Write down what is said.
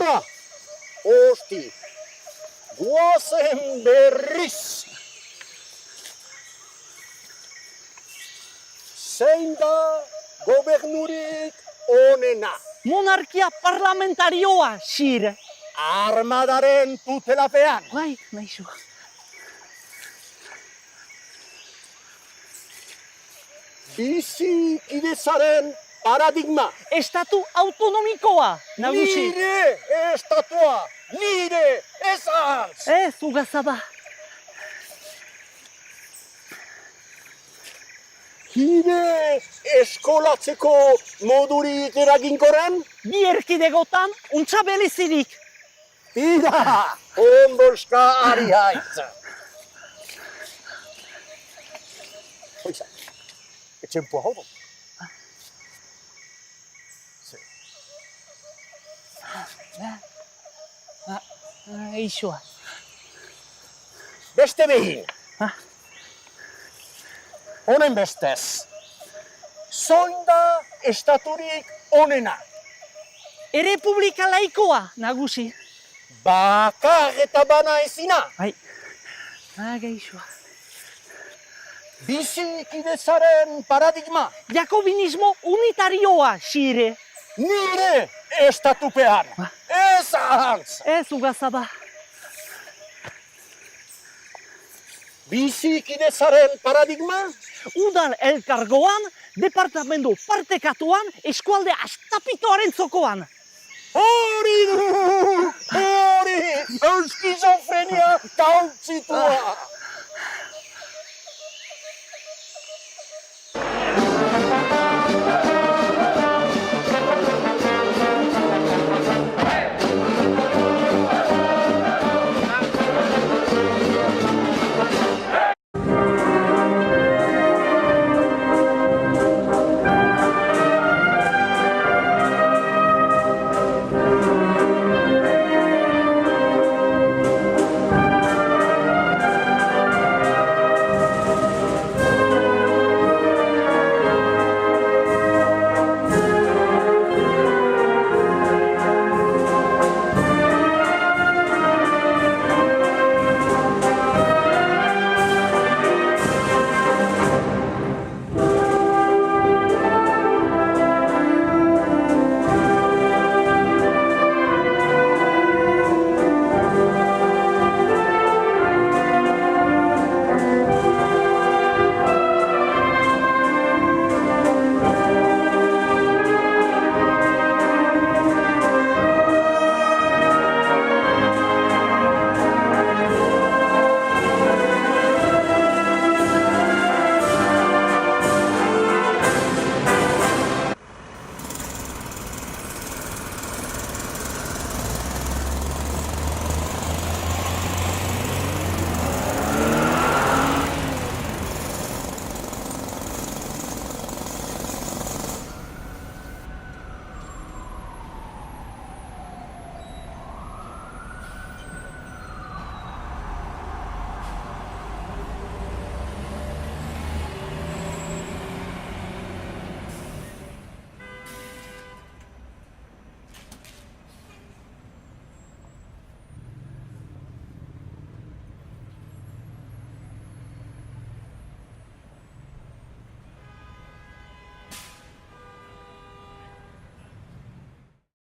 Nora! Osti! Guazen berriz! Zein da gobernurik onena? Monarkia parlamentarioa, xir. Armadaren tutelapean. Bai, nahizu. Bizi kidezaren paradigma. Estatu autonomikoa, nagusi. Nire estatua, nire ezantz. Ez, ugazaba. Hide eskolatzeko modurik eraginkorren? Bi erkidegotan, untxa belizirik. Ida, ondoska ari haiz. Hoiza, etxempua hau du. Eixoa. Beste behin. Ah. Honen bestez. Zoin da estaturik onena. Errepublika laikoa, nagusi. Bakar eta bana ezina. Bai. Geixoa. Bizi kidezaren paradigma. Jakobinismo unitarioa, xire. Nire estatupean. Ezantz. Ez, ugazaba. Bizi kidezaren paradigma. Udal elkargoan, departamentu partekatuan, eskualde astapitoaren zokoan. Hori du!